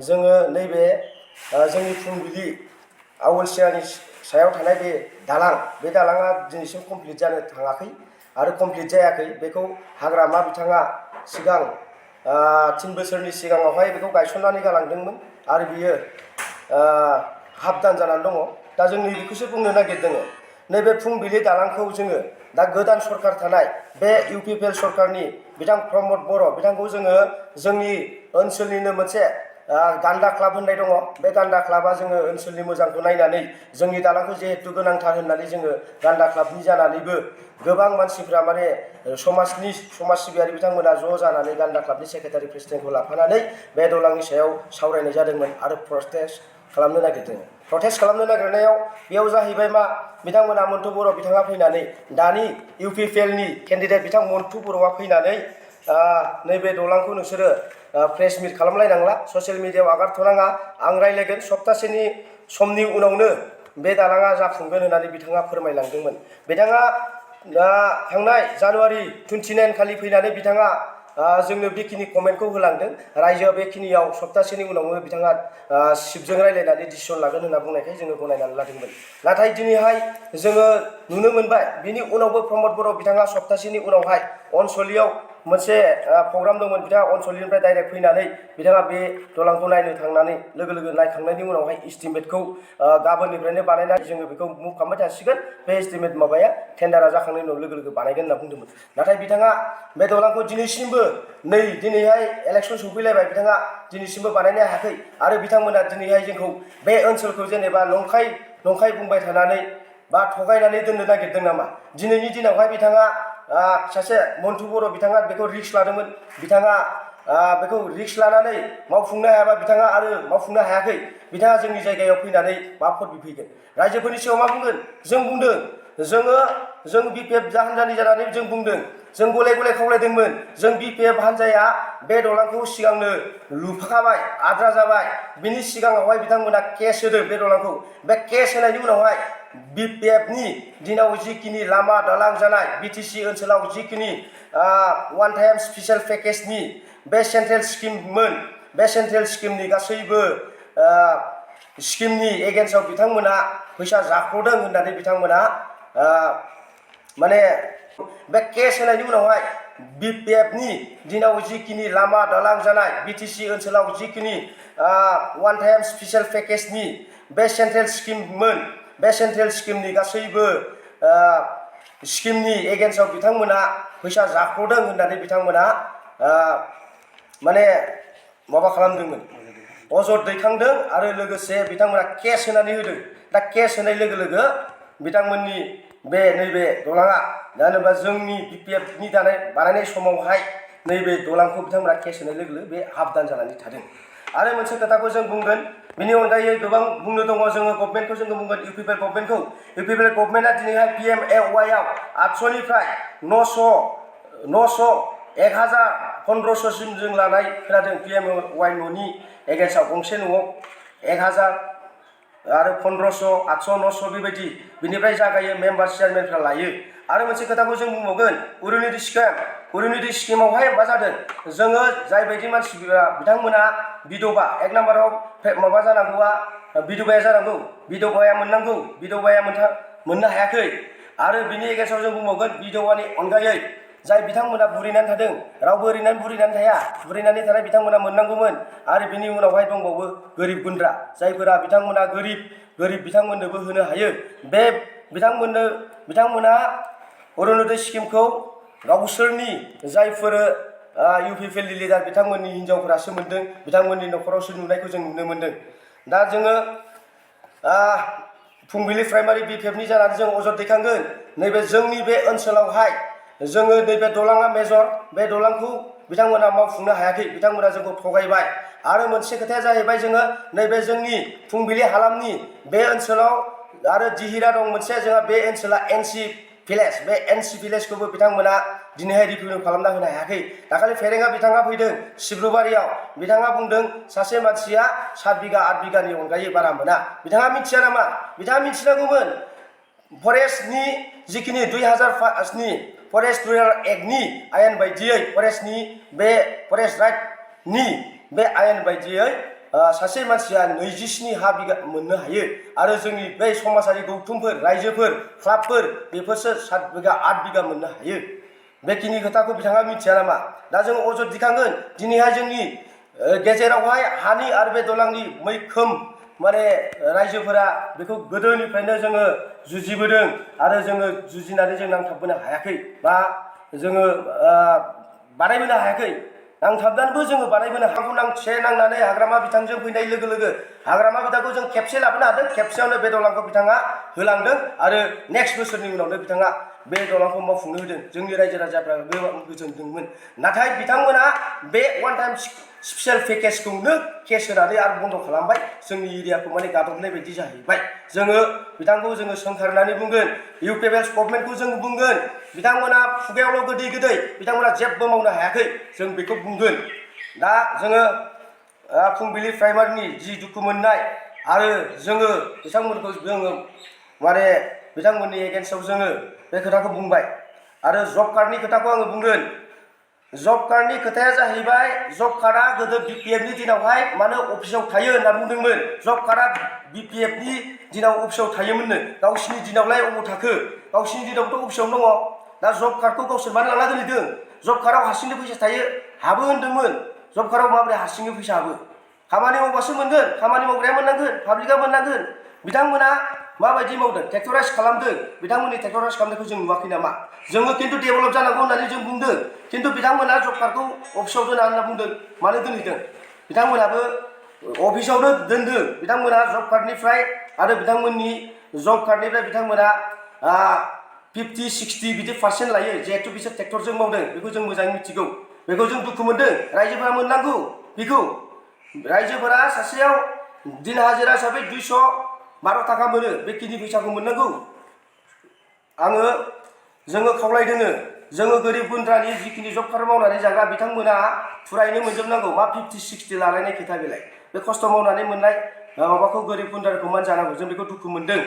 जोङो नैबे जोंनि फुंबिलि आवलसियानि सायाव थानाय बे दालाङा दिनैसिम कमप्लिट जानो थाङाखै आरो कमप्लिट जायाखै। बेखौ हाग्रामा बिथाङा सिगां 3 बोसोरनि सिगाङावहाय बेखौ गायसननानै गालांदोंमोन आरो बियो हाबदान जानानै दङ। दा जों नैबेखौसो बुंनो नागिरदों, नैबे फुंबिलि दालांखौ जोङो दा गोदान सरकार थानाय बे इउपिपिएल सरकारनि बिथां प्रमद बर' बिथांखौ जोङो जोंनि ओनसोलनिनो मोनसे गान्दा क्लाब होननाय दङ। बे गान्दा क्लाबा जोङो ओनसोलनि मोजांखौ नायनानै जोंनि दालांखौ जिहेतु गोनांथार होननानै जोङो गान्दा क्लाबनि जानानैबो गोबां मानसिफ्रा माने समाज सिबियारि बिथांमोना ज' जानानै गान्दा क्लाबनि सेक्रेटारि प्रेसिडेन्टखौ लाफानानै बे दालांनि सायाव सावरायनाय जादोंमोन आरो प्रटेस्ट खालामनो नागिरदों। प्रटेस्ट खालामनो नागिरनायाव बेयाव जाहैबाय मा, बिथांमोना मन्टु बर' बिथाङा फैनानै दानि इउपिपिएलनि केन्डिडेट बिथां मन्टु बर'आ फैनानै नैबे दालांखौ नोंसोरो प्रेस मिट खालामलायनांला, ससियेल मिडियायाव आगारथ'नाङा, आं रायलायगोन, सप्तासेनि समनि उनावनो बे दालाङा जाफुंगोन होननानै बिथाङा फोरमायलांदोंमोन। बिथाङा थांनाय जानुवारि 29 खालि फैनानै बिथाङा जोंनो बेखिनि कमेन्टखौ होलांदों। रायजोआ बेखिनियाव सप्तासेनि उनावनो बिथाङा सिफजों रायलायनानै डिसिसन लागोन होनना बुंनायखाय जोङो गनायनानै लादोंमोन। नाथाय दिनैहाय जोङो नुनो मोनबाय, बिनि उनावबो प्रमद बर' बिथाङा सप्तासेनि उनावहाय अनसलियाव मोनसे प्रग्राम दंमोन। बिथाङा अनसलिनिफ्राय डाइरेक्ट फैनानै बिथाङा बे दालांखौ नायनो थांनानै लोगो नायखांनायनि उनावहाय इस्टिमेटखौ गाबोननिफ्रायनो बानायनानै जोङो बेखौ मुभ खालामबाय थासिगोन। बे इस्टिमेट माबाया टेन्डारा जाखांनायनि उनाव लोगो बानायगोन होनना बुंदोंमोन। नाथाय बिथाङा बे दालांखौ दिनैसिमबो दिनैहाय इलेक्सन सफैलायबाय, बिथाङा दिनैसिमबो बानायनो हायाखै आरो बिथांमोना दिनैहाय जोंखौ बे ओनसोलखौ जेनेबा नंखाय बुंबाय थानानै बा थगायनानै दोननो नागिरदों नामा। दिनैनि दिनावहाय बिथाङा सासे मन्टु बर' बिथाङा बेखौ रिक्स लादोंमोन। बिथाङा बेखौ रिक्स लानानै मावफुंनो हायाबा बिथाङा आरो मावफुंनो हायाखै। बिथाङा जोंनि जायगायाव फैनानै मा भट बिफैगोन? रायजोफोरनि सिगाङाव मा बुंगोन? जों बुंदों, जों बिपिएफ हान्जानि जानानै जों बुंदों, जों गले खावलायदोंमोन। जों बिपिएफ हान्जाया बे दालांखौ सिगांनो लुफाबाय, आद्रा जाबाय। बिनि सिगाङावहाय बिथांमोना केस होदों बे दालांखौ। बे केस होनायनि उनावहाय बिपिएफनि दिनाव जिखिनि लामा दालां जानाय, बिटिसि ओनसोलाव जिखिनि वान टाइम स्पेसियेल पेकेजनि बे सेन्ट्रेल स्किममोन, बे सेन्ट्रेल स्किमनि गासैबो स्किमनि एगेन्स्टआव बिथांमोना फैसा जाख्ल'दों होननानै बिथांमोना माने बे केस होनायनि उनावहाय बिपिएफनि दिनाव जिखिनि लामा दालां जानाय, बिटिसि ओनसोलाव जिखिनि वान टाइम स्पेसियेल पेकेजनि बे सेन्ट्रेल स्किममोन, बे सेन्ट्रेल स्किमनि गासैबो स्किमनि एगेन्स्टआव बिथांमोना फैसा जाख्ल'दों होननानै बिथांमोना माने माबा खालामदोंमोन, अजद दैखांदों आरो लोगोसे बिथांमोना केस होनानै होदों। दा केस होनाय लोगो बिथांमोननि नैबे दालाङा, जेनेबा जोंनि बिपिएफनि बानायनाय समावहाय नैबे दालांखौ बिथांमोना केस होनाय लोगो बे हाबदान जानानै थादों। आरो मोनसे खोथाखौ जों बुंगोन, बिनि अनगायै गोबां बुंनो दङ। जोङो गभर्नमेन्टखौ जोङो बुंगोन, इउपिपिएल गभर्नमेन्टखौ। इउपिपिएल गभर्नमेन्टआ दिनैहाय पिएमएवाइआव 800निफ्राय 900 1000-1500सिम जों लानाय खोनादों। पिएमएवाइ न'नि एगेन्स्टआव गंसे न'आव 1000 आरो 1500, 800, 900 बेबायदि बिनिफ्राय जागायो। मेम्बार चेयारमेनफ्रा लायो। आरो मोनसे खोथाखौ जों बुंबावगोन, अरुण'दय स्किमावहाय मा जादों, जोङो जायबायदि मानसिफोरा बिथांमोना बिधबा, 1 नाम्बाराव माबा जानांगौआ बिधबाया जानांगौ, बिधबाया मोननांगौ, बिधबाया मोननो हायाखै। आरो बिनि एगेन्स्टआव जों बुंबावगोन, बिधबानि अनगायै जाय बिथांमोना बुरैनानै थादों, रावबो ओरैनो बुरैनानै थाया, बुरैनानै थानाय बिथांमोना मोननांगौमोन। आरो बिनि उनावहाय दंबावो गोरिब गुन्द्रा, जायफोरा बिथांमोना गोरिब बिथांमोननोबो होनो हायो। बे बिथांमोना अरुण'दय स्किमखौ गावसोरनि जायफोर इउपिपिएलनि लिडार बिथांमोननि हिनजावफोरासो मोनदों, बिथांमोननि न'खरावसो नुनायखौ जों नुनो मोनदों। दा जोङो फुंबिलि प्राइमारि बिपिएफनि जानानै जों अजद दैखांगोन। नैबे जोंनि बे ओनसोलावहाय जोङो नैबे दालाङा मेजर, बे दालांखौ बिथांमोना मावफुंनो हायाखै, बिथांमोना जोंखौ थगायबाय। आरो मोनसे खोथाया जाहैबाय, जोङो नैबे जोंनि फुंबिलि हालामनि बे ओनसोलाव आरो दिहिरा दं मोनसे, जोंहा बे ओनसोला एनसि भिलेज, बे एनसि भिलेजखौबो बिथांमोना दिनैहाय रिभिनिउ खालामना होनो हायाखै। दाखालि फेरेंगा बिथाङा फैदों सिब्रुबारियाव, बिथाङा बुंदों सासे मानसिया 7 बिगा 8 बिगानि अनगायै बारा मोना। बिथाङा मिथिया नामा? बिथाङा मिथिनांगौमोन। फरेस्टनि जिखिनि 2005नि फरेस्ट रुरेल एक्टनि आयेन बायदियै, फरेस्ट राइटनि बे आयेन बायदियै सासे मानसिया 27 हा बिगा मोननो हायो आरो जोंनि बे समाजारि गौथुमफोर रायजोफोर क्लाबफोर बेफोरसो 7 बिगा 8 बिगा मोननो हायो बेखिनि खोथाखौ बिथाङा मिथिया नामा दा जों अजद दिखांगोन दिनैहाय जोंनि गेजेरावहाय हानि आरो बे दलांनि मैखोम माने रायजोफोरा बेखौ गोदोनिफ्रायनो जोङो जुजिबोदों आरो जोङो जुजिनानै जों नांथाबबोनो हायाखै बा जोङो बानायबोनो हायाखै नांथाबनानैबो जोङो बानायबोनो हागौ नांसे नांनानै हाग्रामा बिथांजों फैनाय लोगो लोगो हाग्रामा बिथांखौ जों खेबसे लाबोनो हादों खेबसेयावनो बे दलांखौ बिथाङा होलांदों आरो नेक्स्ट बोसोरनि उनावनो बिथाङा बे दलांखौ मावफुंनो होदों जोंनि रायजो राजाफ्रा गोबां गोजोनदोंमोन नाथाय बिथांमोना बे वान टाइम स्पेशल पेकेजखौनो केस होनानै आरो बन्द खालामबाय जोंनि एरियाखौ माने गादबनाय बायदि जाहैबाय जोङो बिथांखौ जोङो सोंखारनानै बुंगोन इउ पि पि एल गभर्नमेन्टखौ जों बुंगोन बिथांमोना खुगायावल' गोदै गोदै बिथांमोना जेबो मावनो हायाखै जों बेखौ बुंगोन दा जोङो फुंबिलि प्राइमारिनि जि दुखु मोननाय आरो जोङो बिथांमोनखौ जोङो माने बिथांमोननि एगेन्स्टआव जोङो बे खोथाखौ बुंबाय आरो जब कार्डनि खोथाखौ आङो बुंगोन जब कार्डनि खोथाया जाहैबाय जब कार्डआ गोदो बिपिएफनि दिनावहाय मानो अफिसाव थायो होनना बुंदोंमोन जब कार्डआ बिपिएफनि दिनाव अफिसाव थायोमोननो गावसिनि दिनावलाय अबाव थाखो गावसिनि दिनावथ' अफिसावनो दङ दा जब कार्डखौ गावसोर मानो लाना दोनहैदों जब कार्डआव हारसिंनो फैसा थायो हाबो होनदोंमोन जब कार्डआव माबोरै हारसिंनो फैसा हाबो खामानि मावबासो मोनगोन खामानि मावग्राया मोननांगोन पाब्लिकआ मोननांगोन बिथांमोना माबायदि मावदों ट्रेक्टराइज खालामदों बिथांमोननि ट्रेक्टराइज खालामनायखौ जों नुवाखै नामा जोङो खिन्थु डेभेलप जानांगौ होननानै जों बुंदों खिन्थु बिथांमोना जब कार्डखौ अफिसाव दोना होनना बुंदों मानो दोनहैदों बिथांमोनाबो अफिसावनो दोनदों बिथांमोना जब कार्डनिफ्राय आरो बिथांमोननि जब कार्डनिफ्राय बिथांमोना 50-60 बिदि % लायो जिहेतु बिसोर ट्रेक्टरजों मावदों बेखौ जों मोजाङै मिथिगौ बेखौ जों दुखु मोनदों रायजोफोरा मोननांगौ बेखौ रायजोफोरा सासेयाव दिन हाजिरा हिसाबै 212 थाखा मोनो बेखिनि फैसाखौ मोननांगौ जोङो खावलायदों जोङो गोरिब गुन्द्रानि जिखिनि जब कार्ड मावनानै जाग्रा बिथांमोना फुरायैनो मोनजोबनांगौ मा 50-60 लालायनाय खोथा बेलाय बे खस्थ' मावनानै मोननाय माबाखौ गोरिब गुन्द्राखौ मान जानांगौ जों बेखौ दुखु मोनदों